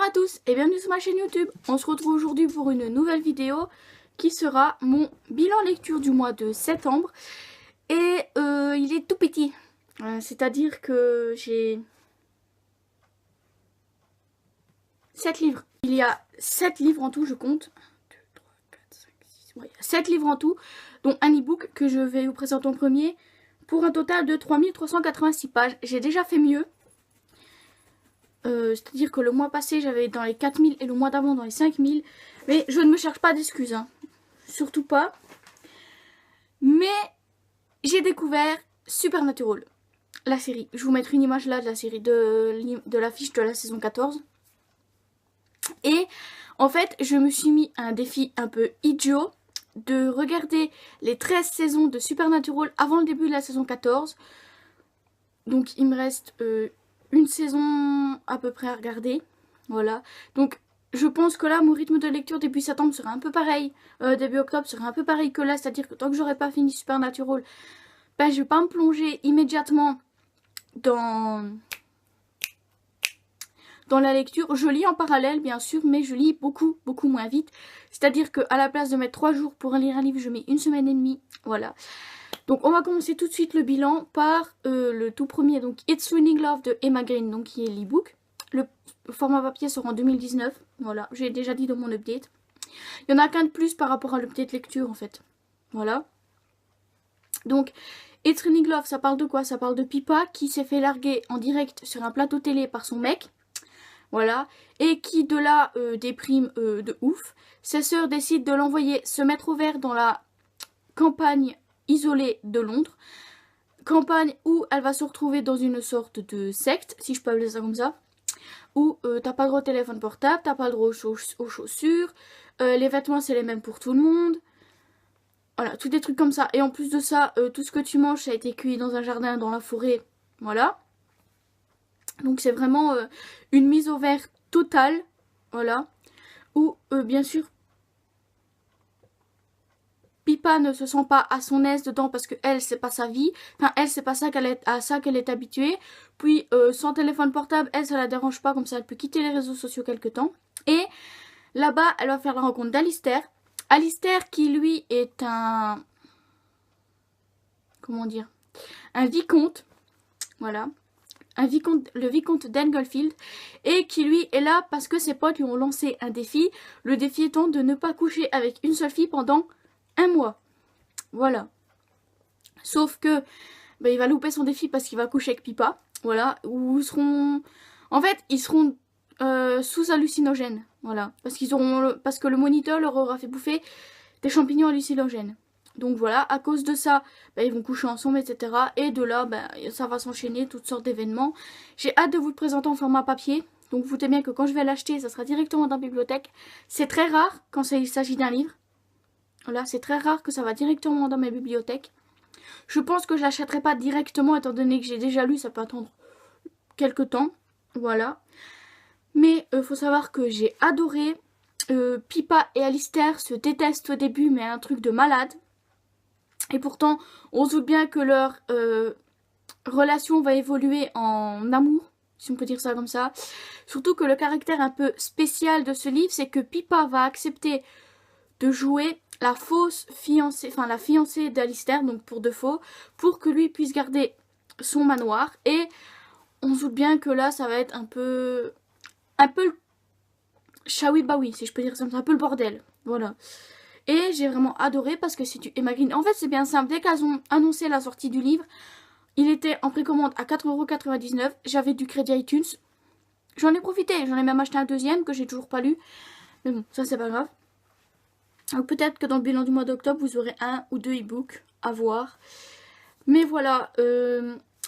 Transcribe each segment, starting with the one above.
à tous et bienvenue sur ma chaîne YouTube. On se retrouve aujourd'hui pour une nouvelle vidéo qui sera mon bilan lecture du mois de septembre. Et il est tout petit. C'est-à-dire que j'ai 7 livres. Il y a 7 livres en tout, je compte. 1, 2, 3, 4, 5, 6, ouais, 7 livres en tout, dont un e-book que je vais vous présenter en premier, pour un total de 3386 pages. J'ai déjà fait mieux. C'est-à-dire que le mois passé, j'avais dans les 4000 et le mois d'avant dans les 5000. Mais je ne me cherche pas d'excuses, hein. Surtout pas. Mais j'ai découvert Supernatural, la série. Je vous mettrai une image là de la série, de l'affiche de la saison 14. Et en fait, je me suis mis un défi un peu idiot de regarder les 13 saisons de Supernatural avant le début de la saison 14. Donc il me reste une saison à peu près à regarder. Voilà. Donc je pense que là mon rythme de lecture début septembre sera un peu pareil. Début octobre sera un peu pareil que là. C'est-à-dire que tant que j'aurai pas fini Supernatural, ben, je vais pas me plonger immédiatement dans la lecture. Je lis en parallèle bien sûr, mais je lis beaucoup moins vite. C'est-à-dire qu'à la place de mettre 3 jours pour lire un livre, je mets 1 semaine et demie. Voilà. Donc on va commencer tout de suite le bilan par le tout premier, donc It's Raining Love de Emma Green, donc qui est l'e-book. Le format papier sera en 2019, voilà, j'ai déjà dit dans mon update. Il y en a qu'un de plus par rapport à l'update lecture en fait, voilà. Donc It's Raining Love, ça parle de quoi? Ça parle de Pippa qui s'est fait larguer en direct sur un plateau télé par son mec, voilà, et qui de là déprime de ouf. Ses sœurs décident de l'envoyer se mettre au vert dans la campagne isolée de Londres, campagne où elle va se retrouver dans une sorte de secte, si je peux appeler ça comme ça, où t'as pas le droit au téléphone portable, t'as pas le droit aux chaussures, les vêtements c'est les mêmes pour tout le monde, voilà, tous des trucs comme ça. Et en plus de ça, tout ce que tu manges ça a été cueilli dans un jardin, dans la forêt, voilà. Donc c'est vraiment une mise au vert totale, voilà, où bien sûr Pippa ne se sent pas à son aise dedans parce que elle c'est pas sa vie, enfin elle c'est pas ça qu'elle est habituée. Puis sans téléphone portable, elle ça la dérange pas, comme ça elle peut quitter les réseaux sociaux quelque temps. Et là-bas elle va faire la rencontre d'Alistair. Alistair qui lui est un, comment dire, un vicomte, voilà, un vicomte, le vicomte d'Englefield, et qui lui est là parce que ses potes lui ont lancé un défi, le défi étant de ne pas coucher avec une seule fille pendant 1 mois. Voilà. Sauf que bah, il va louper son défi parce qu'il va coucher avec Pippa. Voilà. Ou seront. En fait, ils seront sous hallucinogènes. Voilà. Parce que le moniteur leur aura fait bouffer des champignons hallucinogènes. Donc voilà, à cause de ça, bah, ils vont coucher ensemble, etc. Et de là, bah, ça va s'enchaîner, toutes sortes d'événements. J'ai hâte de vous le présenter en format papier. Donc vous doutez bien que quand je vais l'acheter, ça sera directement dans la bibliothèque. C'est très rare quand il s'agit d'un livre. Là, c'est très rare que ça va directement dans ma bibliothèque. Je pense que je l'achèterai pas directement étant donné que j'ai déjà lu, ça peut attendre quelques temps. Voilà. Mais faut savoir que j'ai adoré. Pippa et Alistair se détestent au début, mais un truc de malade. Et pourtant, on se doute bien que leur relation va évoluer en amour, si on peut dire ça comme ça. Surtout que le caractère un peu spécial de ce livre, c'est que Pippa va accepter de jouer la fausse fiancée, enfin la fiancée d'Alistair, donc pour de faux, pour que lui puisse garder son manoir. Et on se doute bien que là ça va être un peu chaoui baoui, si je peux dire ça, un peu le bordel, voilà. Et j'ai vraiment adoré parce que si tu imagines, en fait c'est bien simple, dès qu'elles ont annoncé la sortie du livre, il était en précommande à 4,99 €, j'avais du crédit iTunes, j'en ai profité, j'en ai même acheté un deuxième que j'ai toujours pas lu, mais bon, ça c'est pas grave. Donc peut-être que dans le bilan du mois d'octobre, vous aurez 1 ou 2 e-books à voir. Mais voilà,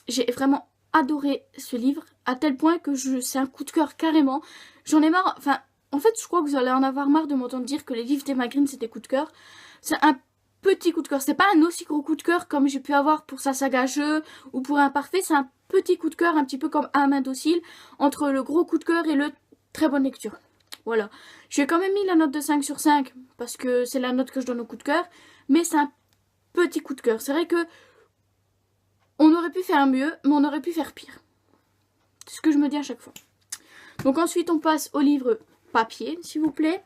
j'ai vraiment adoré ce livre, à tel point que c'est un coup de cœur carrément. J'en ai marre, enfin, en fait, je crois que vous allez en avoir marre de m'entendre dire que les livres d'Emma Green, c'était coup de cœur. C'est un petit coup de cœur, c'est pas un aussi gros coup de cœur comme j'ai pu avoir pour sa saga Jeu ou pour Imparfait. C'est un petit coup de cœur, un petit peu comme À main docile, entre le gros coup de cœur et le très bonne lecture. Voilà, j'ai quand même mis la note de 5 sur 5 parce que c'est la note que je donne au coup de cœur, mais c'est un petit coup de cœur. C'est vrai que on aurait pu faire mieux, mais on aurait pu faire pire. C'est ce que je me dis à chaque fois. Donc ensuite on passe au livre papier s'il vous plaît.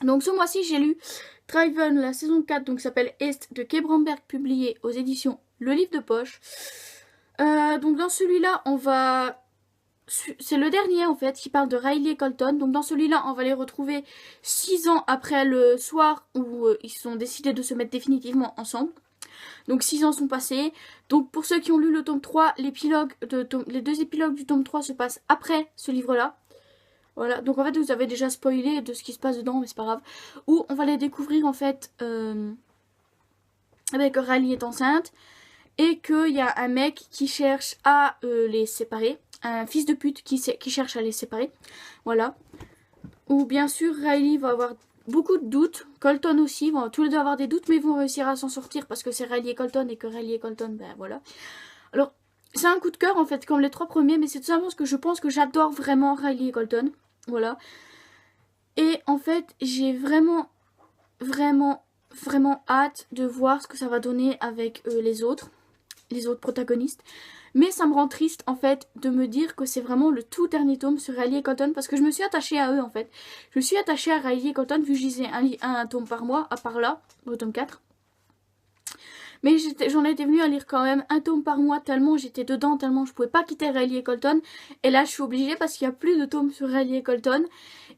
Donc ce mois-ci j'ai lu Driven la saison 4 donc s'appelle Est de Kay Bromberg publié aux éditions Le Livre de Poche. Donc dans celui-là on va... C'est le dernier en fait qui parle de Riley et Colton. Donc dans celui-là on va les retrouver 6 ans après le soir où ils ont décidé de se mettre définitivement ensemble. Donc 6 ans sont passés. Donc pour ceux qui ont lu le tome 3, les 2 épilogues du tome 3 se passent après ce livre-là. Voilà, donc en fait vous avez déjà spoilé de ce qui se passe dedans, mais c'est pas grave. Où on va les découvrir en fait avec Riley est enceinte. Et qu'il y a un mec qui cherche à les séparer. Un fils de pute qui cherche à les séparer. Voilà. Où bien sûr Riley va avoir beaucoup de doutes. Colton aussi. Vont tous les deux avoir des doutes. Mais ils vont réussir à s'en sortir parce que c'est Riley et Colton. Et que Riley et Colton, ben voilà. Alors, c'est un coup de cœur en fait comme les 3 premiers. Mais c'est tout simplement parce que je pense que j'adore vraiment Riley et Colton. Voilà. Et en fait, j'ai vraiment hâte de voir ce que ça va donner avec les autres protagonistes. Mais ça me rend triste en fait de me dire que c'est vraiment le tout dernier tome sur Riley et Colton parce que je me suis attachée à eux en fait. Je me suis attachée à Riley et Colton vu que je lisais un tome par mois, à part là, au tome 4. Mais j'en étais venue à lire quand même un tome par mois tellement j'étais dedans, tellement je pouvais pas quitter Riley et Colton. Et là je suis obligée parce qu'il n'y a plus de tomes sur Riley et Colton.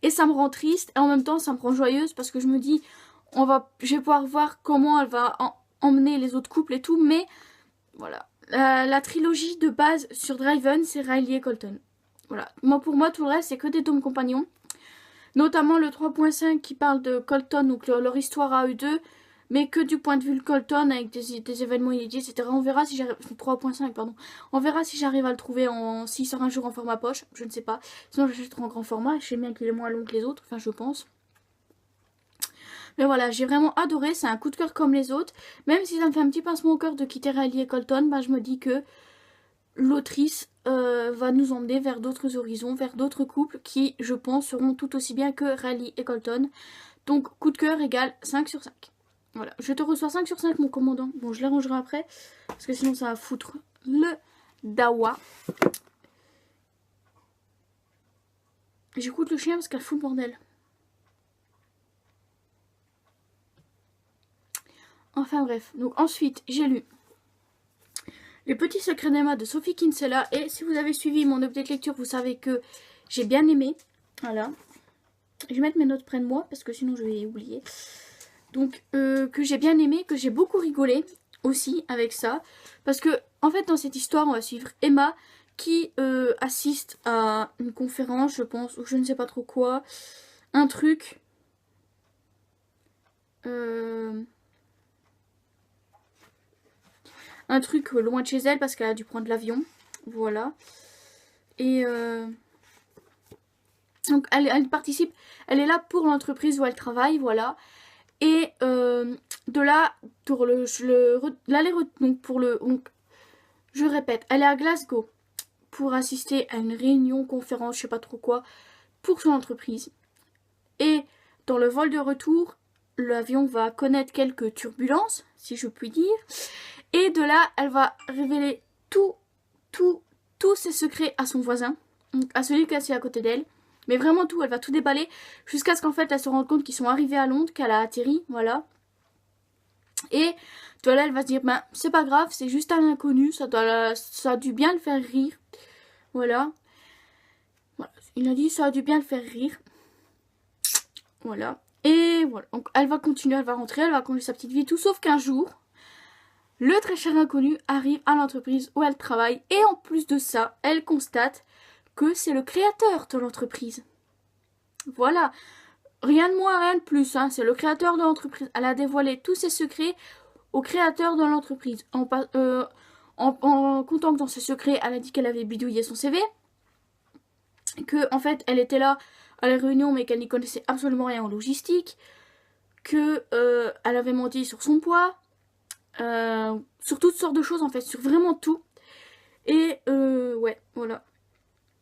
Et ça me rend triste et en même temps ça me rend joyeuse parce que je me dis je vais pouvoir voir comment elle va emmener les autres couples et tout. Mais voilà. La trilogie de base sur Driven, c'est Riley et Colton. Voilà. Pour moi, tout le reste, c'est que des tomes compagnons. Notamment le 3.5 qui parle de Colton, donc leur histoire à eux deux, mais que du point de vue de Colton, avec des événements inédits, etc. On verra si j'arrive... 3.5, pardon. On verra si j'arrive à le trouver s'il sort un jour en format poche, je ne sais pas. Sinon, j'achèterai en grand format. Je sais bien qu'il est moins long que les autres, enfin, je pense. Mais voilà, j'ai vraiment adoré, c'est un coup de cœur comme les autres. Même si ça me fait un petit pincement au cœur de quitter Riley et Colton, bah, je me dis que l'autrice va nous emmener vers d'autres horizons, vers d'autres couples qui, je pense, seront tout aussi bien que Riley et Colton. Donc, coup de cœur égale 5 sur 5. Voilà, je te reçois 5 sur 5 mon commandant. Bon, je l'arrangerai après, parce que sinon ça va foutre le dawa. J'écoute le chien parce qu'elle fout le bordel. Enfin bref, donc ensuite j'ai lu Les Petits Secrets d'Emma de Sophie Kinsella. Et si vous avez suivi mon update lecture, vous savez que j'ai bien aimé. Voilà. Je vais mettre mes notes près de moi parce que sinon je vais oublier. Donc que j'ai bien aimé, que j'ai beaucoup rigolé aussi avec ça. Parce que en fait dans cette histoire on va suivre Emma qui assiste à une conférence je pense, ou je ne sais pas trop quoi. Un truc... un truc loin de chez elle parce qu'elle a dû prendre l'avion. Voilà. Et donc elle participe, elle est là pour l'entreprise où elle travaille, voilà. Et de là, pour donc je répète, elle est à Glasgow pour assister à une réunion, conférence, je sais pas trop quoi, pour son entreprise. Et dans le vol de retour, l'avion va connaître quelques turbulences, si je puis dire. Et de là, elle va révéler tous ses secrets à son voisin, donc à celui qui est assis à côté d'elle. Mais vraiment tout, elle va tout déballer jusqu'à ce qu'en fait elle se rende compte qu'ils sont arrivés à Londres, qu'elle a atterri, voilà. Et de là, elle va se dire, ben c'est pas grave, c'est juste un inconnu, ça a dû bien le faire rire. Voilà. Voilà. Il a dit, ça a dû bien le faire rire. Voilà. Et voilà, donc elle va continuer, elle va rentrer, elle va continuer sa petite vie, tout sauf qu'un jour... le très cher inconnu arrive à l'entreprise où elle travaille et en plus de ça, elle constate que c'est le créateur de l'entreprise. Voilà, rien de moins, rien de plus, hein. C'est le créateur de l'entreprise. Elle a dévoilé tous ses secrets au créateur de l'entreprise. En comptant que dans ses secrets, elle a dit qu'elle avait bidouillé son CV, que en fait elle était là à la réunion mais qu'elle n'y connaissait absolument rien en logistique, que elle avait menti sur son poids, sur toutes sortes de choses en fait, sur vraiment tout. Et ouais, voilà.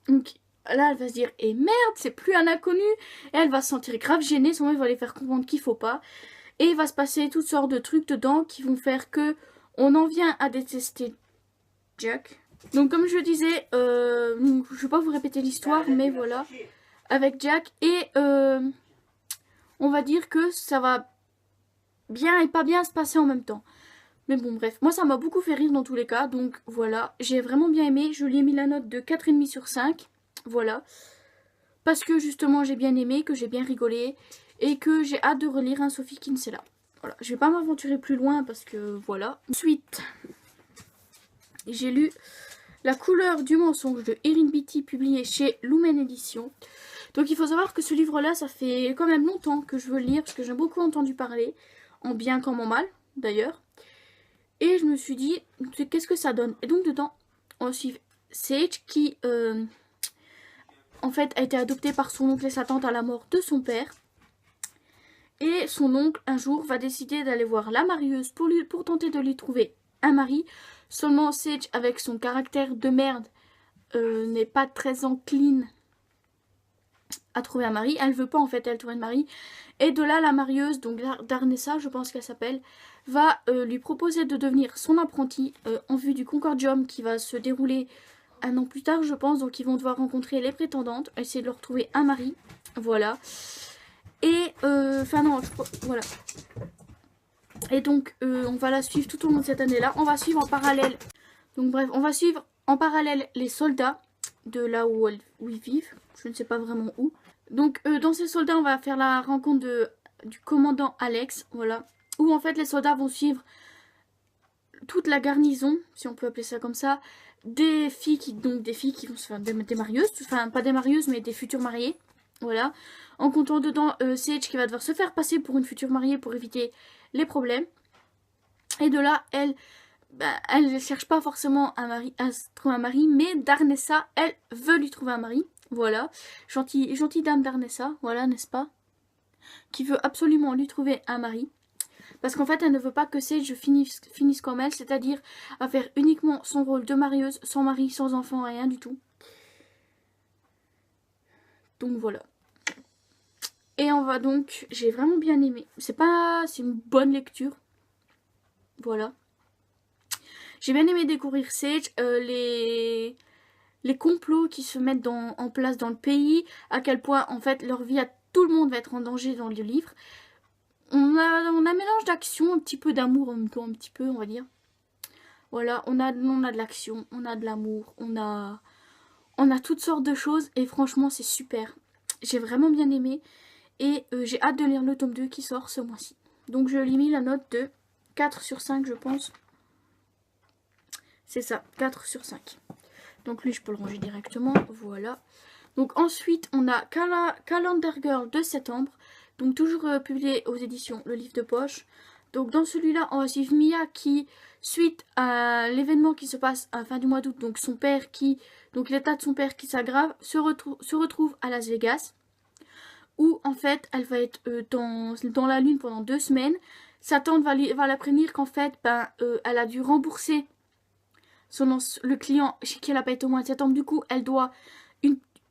Donc là elle va se dire, et merde, c'est plus un inconnu. Et elle va se sentir grave gênée, son mec va les faire comprendre qu'il faut pas. Et il va se passer toutes sortes de trucs dedans qui vont faire que on en vient à détester Jack. Donc comme je disais, je vais pas vous répéter l'histoire, mais voilà, avec Jack, et on va dire que ça va bien et pas bien se passer en même temps. Mais bon bref, moi ça m'a beaucoup fait rire dans tous les cas, donc voilà, j'ai vraiment bien aimé, je lui ai mis la note de 4,5 sur 5, voilà. Parce que justement j'ai bien aimé, que j'ai bien rigolé, et que j'ai hâte de relire un Sophie Kinsella. Voilà, je vais pas m'aventurer plus loin parce que voilà. Ensuite, j'ai lu La couleur du mensonge de Erin Beatty, publié chez Lumen Édition. Donc il faut savoir que ce livre-là, ça fait quand même longtemps que je veux le lire, parce que j'ai beaucoup entendu parler, en bien comme en mal d'ailleurs. Et je me suis dit, qu'est-ce que ça donne? Et donc dedans, on suit Sage qui, en fait, a été adoptée par son oncle et sa tante à la mort de son père. Et son oncle, un jour, va décider d'aller voir la marieuse pour tenter de lui trouver un mari. Seulement Sage, avec son caractère de merde, n'est pas très encline à trouver un mari. Elle veut pas en fait, elle trouver un mari. Et de là, la marieuse, donc Darnessa, je pense qu'elle s'appelle, va lui proposer de devenir son apprenti en vue du Concordium qui va se dérouler un an plus tard, je pense. Donc ils vont devoir rencontrer les prétendantes, essayer de leur trouver un mari. Voilà. Et, enfin non, voilà. Et donc, on va la suivre tout au long de cette année-là. On va suivre en parallèle. Donc bref, on va suivre en parallèle les soldats de là où ils vivent. Je ne sais pas vraiment où. Donc dans ces soldats, on va faire la rencontre du commandant Alex. Voilà. Où en fait les soldats vont suivre toute la garnison, si on peut appeler ça comme ça. Des filles qui vont se faire des marieuses. Enfin, pas des marieuses, mais des futures mariées. Voilà. En comptant dedans Sage qui va devoir se faire passer pour une future mariée pour éviter les problèmes. Et de là, elle ne cherche pas forcément un mari, à se trouver un mari, mais Darnessa, elle veut lui trouver un mari. Voilà. Gentille dame Darnessa, voilà, n'est-ce pas? Qui veut absolument lui trouver un mari. Parce qu'en fait, elle ne veut pas que Sage finisse comme elle, c'est-à-dire à faire uniquement son rôle de marieuse, sans mari, sans enfant, rien du tout. Donc voilà. Et on va donc, j'ai vraiment bien aimé. C'est une bonne lecture. Voilà. J'ai bien aimé découvrir Sage, les complots qui se mettent en place dans le pays, à quel point en fait leur vie à tout le monde va être en danger dans le livre. On a un mélange d'action, un petit peu d'amour en même temps, un petit peu on va dire. Voilà, on a de l'action, on a de l'amour, on a toutes sortes de choses et franchement c'est super. J'ai vraiment bien aimé et j'ai hâte de lire le tome 2 qui sort ce mois-ci. Donc je lui ai mis la note de 4 sur 5 je pense. C'est ça, 4 sur 5. Donc lui je peux le ranger directement, voilà. Donc ensuite on a Calendar Girl de septembre. Donc toujours publié aux éditions Le Livre de Poche. Donc dans celui-là on va suivre Mia qui, suite à l'événement qui se passe à la fin du mois d'août, donc son père donc l'état de son père qui s'aggrave, se retrouve à Las Vegas. Où en fait elle va être dans la lune pendant 2 semaines. Sa tante va la prévenir qu'en fait elle a dû rembourser le client chez qui elle a pas été au mois de septembre. Du coup elle doit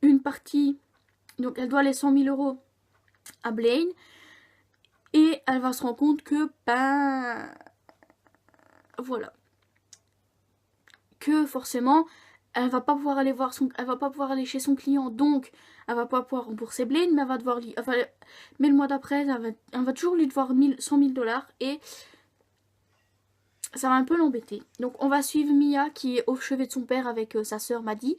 une partie, donc elle doit les 100 000 € à Blaine. Et elle va se rendre compte que voilà, que forcément elle va pas pouvoir aller chez son client, donc elle va pas pouvoir rembourser Blaine, mais elle va devoir mais le mois d'après elle va toujours lui devoir 100 000 $ et ça va un peu l'embêter. Donc on va suivre Mia qui est au chevet de son père avec sa sœur Maddie.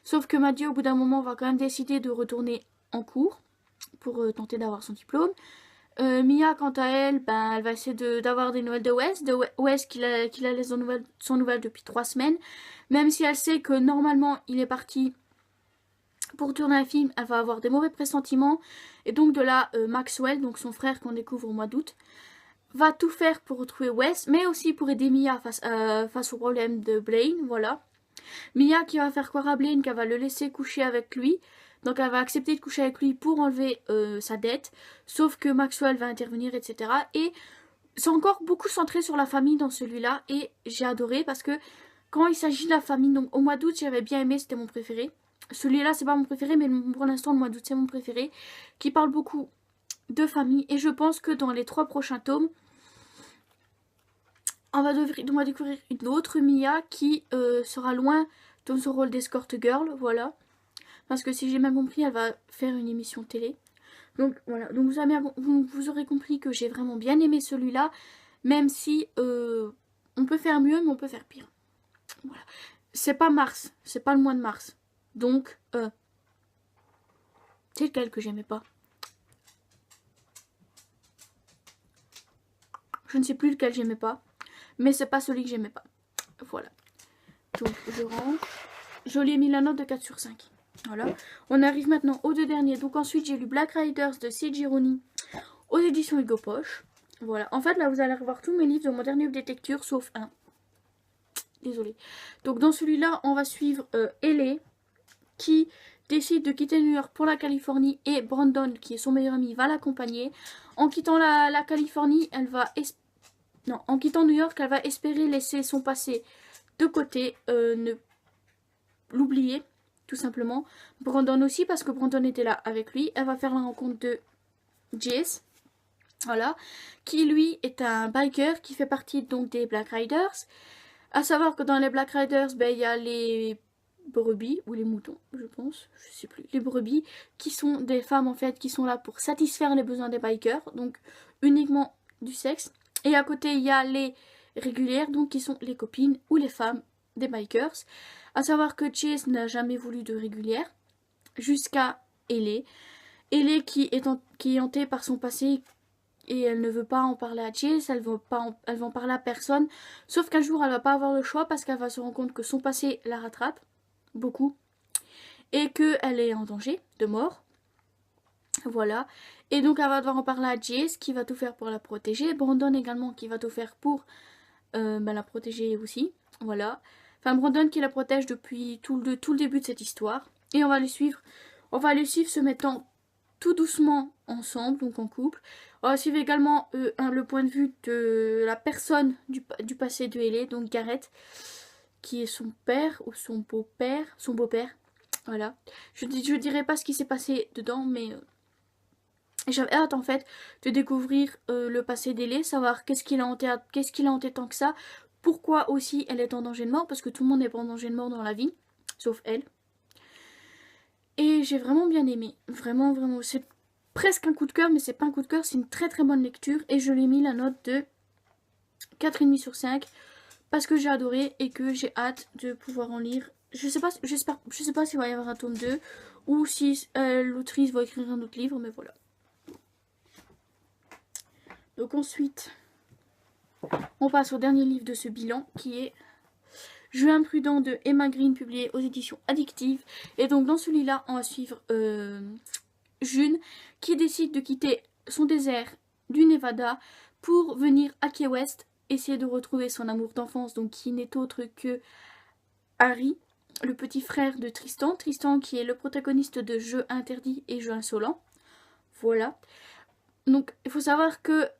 Sauf que Maddie au bout d'un moment va quand même décider de retourner en cours pour tenter d'avoir son diplôme. Mia quant à elle, elle va essayer d'avoir des nouvelles de Wes qui la laisse sans nouvelles depuis 3 semaines. Même si elle sait que normalement il est parti pour tourner un film, elle va avoir des mauvais pressentiments. Et donc de là, Maxwell, donc son frère qu'on découvre au mois d'août, va tout faire pour retrouver Wes, mais aussi pour aider Mia face au problème de Blaine, voilà. Mia qui va faire croire à Blaine qu'elle va le laisser coucher avec lui. Donc elle va accepter de coucher avec lui pour enlever sa dette. Sauf que Maxwell va intervenir, etc. Et c'est encore beaucoup centré sur la famille dans celui-là. Et j'ai adoré parce que quand il s'agit de la famille, donc au mois d'août j'avais bien aimé, c'était mon préféré. Celui-là c'est pas mon préféré, mais pour l'instant le mois d'août c'est mon préféré. Qui parle beaucoup de famille. Et je pense que dans les 3 prochains tomes, on va découvrir une autre Mia qui sera loin dans son rôle d'escort girl, voilà. Parce que si j'ai bien compris, elle va faire une émission télé. Donc voilà, donc vous aurez compris que j'ai vraiment bien aimé celui-là, même si on peut faire mieux, mais on peut faire pire. Voilà. C'est pas mars, c'est pas le mois de mars. Donc, c'est lequel que j'aimais pas? Je ne sais plus lequel j'aimais pas, mais c'est pas celui que j'aimais pas. Voilà. Donc je range. Je lui ai mis la note de 4 sur 5. Voilà. On arrive maintenant aux deux derniers. Donc ensuite j'ai lu Black Riders de C. Gironi aux éditions Hugo Poche. Voilà. En fait là vous allez revoir tous mes livres de mon dernier livre de lecture sauf un. Désolée. Donc dans celui-là on va suivre Ellie qui décide de quitter New York pour la Californie et Brandon qui est son meilleur ami va l'accompagner. En quittant la Californie elle va... Non, en quittant New York elle va espérer laisser son passé de côté, ne l'oublier tout simplement. Brandon aussi parce que Brandon était là avec lui. Elle va faire la rencontre de Jace, voilà, qui lui est un biker qui fait partie donc des Black Riders. À savoir que dans les Black Riders, ben, il y a les brebis ou les moutons, je pense, je sais plus, les brebis qui sont des femmes en fait qui sont là pour satisfaire les besoins des bikers, donc uniquement du sexe. Et à côté il y a les régulières, donc qui sont les copines ou les femmes des bikers. À savoir que Chase n'a jamais voulu de régulière jusqu'à Ellie. Ellie qui est hantée par son passé et elle ne veut pas en parler à Chase, elle va en parler à personne. Sauf qu'un jour elle va pas avoir le choix parce qu'elle va se rendre compte que son passé la rattrape beaucoup et qu'elle est en danger de mort. Voilà. Et donc elle va devoir en parler à Chase qui va tout faire pour la protéger. Brandon également qui va tout faire pour la protéger aussi. Voilà. Enfin Brandon qui la protège depuis tout le début de cette histoire. Et on va les suivre. On va les suivre se mettant tout doucement ensemble, donc en couple. On va suivre également le point de vue de la personne du passé de Ellie, donc Garrett, qui est son père ou son beau-père. Son beau-père. Voilà. Je dirais pas ce qui s'est passé dedans, mais j'avais hâte en fait de découvrir le passé d'Ellie, savoir qu'est-ce qu'il a hanté tant que ça, pourquoi aussi elle est en danger de mort, parce que tout le monde n'est pas en danger de mort dans la vie, sauf elle. Et j'ai vraiment bien aimé, vraiment, vraiment, c'est presque un coup de cœur, mais c'est pas un coup de cœur, c'est une très très bonne lecture, et je lui ai mis la note de 4,5 sur 5, parce que j'ai adoré et que j'ai hâte de pouvoir en lire. Je sais pas s'il va y avoir un tome 2, ou si l'autrice va écrire un autre livre, mais voilà. Donc ensuite, on passe au dernier livre de ce bilan qui est Jeu imprudent de Emma Green, publié aux éditions Addictive. Et donc dans celui-là, on va suivre June qui décide de quitter son désert du Nevada pour venir à Key West, essayer de retrouver son amour d'enfance, donc qui n'est autre que Harry, le petit frère de Tristan. Tristan qui est le protagoniste de Jeux interdits et Jeux insolents. Voilà. Donc il faut savoir que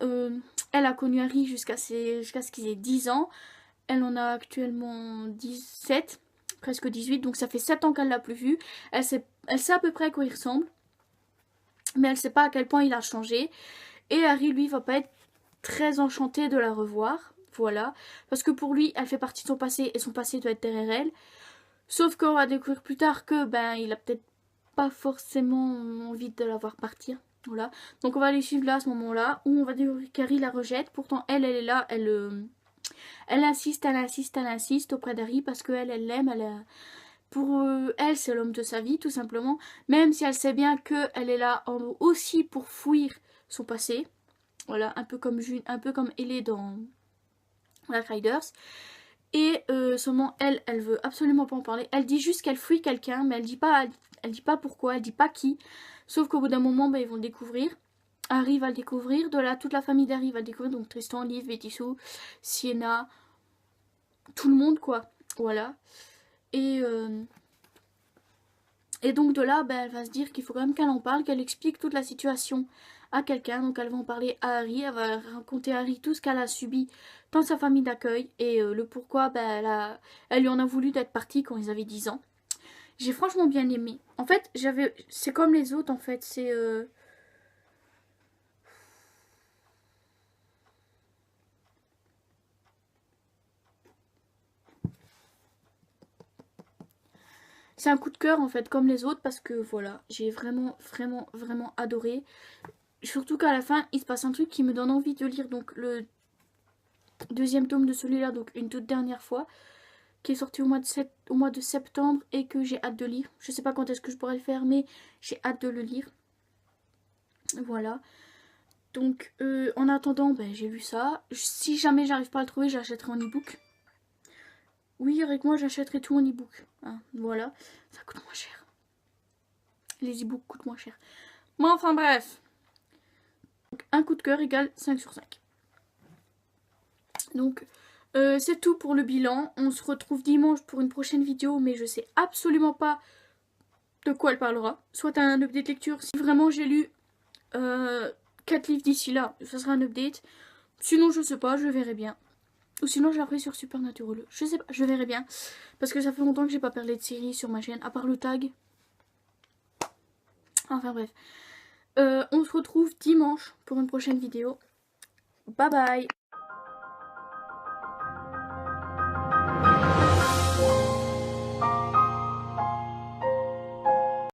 elle a connu Harry jusqu'à ce qu'il ait 10 ans. Elle en a actuellement 17, presque 18, donc ça fait 7 ans qu'elle l'a plus vu. Elle sait à peu près à quoi il ressemble, mais elle sait pas à quel point il a changé. Et Harry, lui, va pas être très enchanté de la revoir, voilà. Parce que pour lui, elle fait partie de son passé et son passé doit être derrière elle. Sauf qu'on va découvrir plus tard que, il a peut-être pas forcément envie de la voir partir. Voilà. Donc on va les suivre là à ce moment-là, où on va découvrir qu'Harry la rejette. Pourtant, elle est là, elle insiste auprès d'Harry parce qu'elle l'aime. Pour elle, c'est l'homme de sa vie, tout simplement. Même si elle sait bien qu'elle est là aussi pour fuir son passé. Voilà, un peu comme Ellie dans Black Riders. Et seulement elle veut absolument pas en parler. Elle dit juste qu'elle fuit quelqu'un, mais elle dit pas pourquoi, elle dit pas qui. Sauf qu'au bout d'un moment, ils vont le découvrir. Harry va le découvrir, toute la famille d'Harry va le découvrir, donc Tristan, Liv, Betty Sue, Sienna, tout le monde quoi, voilà. Et donc de là, elle va se dire qu'il faut quand même qu'elle en parle, qu'elle explique toute la situation à quelqu'un, donc elle va en parler à Harry, elle va raconter à Harry tout ce qu'elle a subi dans sa famille d'accueil, et le pourquoi elle lui en a voulu d'être partie quand ils avaient 10 ans. J'ai franchement bien aimé. En fait, c'est comme les autres en fait, c'est... C'est un coup de cœur en fait comme les autres parce que voilà, j'ai vraiment adoré. Surtout qu'à la fin il se passe un truc qui me donne envie de lire donc le deuxième tome de celui-là, donc une toute dernière fois, qui est sorti au mois de septembre et que j'ai hâte de lire. Je sais pas quand est-ce que je pourrai le faire mais j'ai hâte de le lire. Voilà. Donc en attendant, ben, j'ai lu ça. Si jamais j'arrive pas à le trouver, j'achèterai en e-book. Oui, avec moi j'achèterai tout en e-book. Hein, voilà, ça coûte moins cher. Les e-books coûtent moins cher. Mais enfin bref. Donc, un coup de cœur égale 5 sur 5. Donc c'est tout pour le bilan. On se retrouve dimanche pour une prochaine vidéo, mais je sais absolument pas de quoi elle parlera. Soit un update lecture, si vraiment j'ai lu 4 livres d'ici là, ça sera un update. Sinon je sais pas, je verrai bien. Ou sinon je la ferai sur Supernatural. Je sais pas, je verrai bien. Parce que ça fait longtemps que j'ai pas parlé de série sur ma chaîne, à part le tag. Enfin bref. On se retrouve dimanche pour une prochaine vidéo. Bye bye.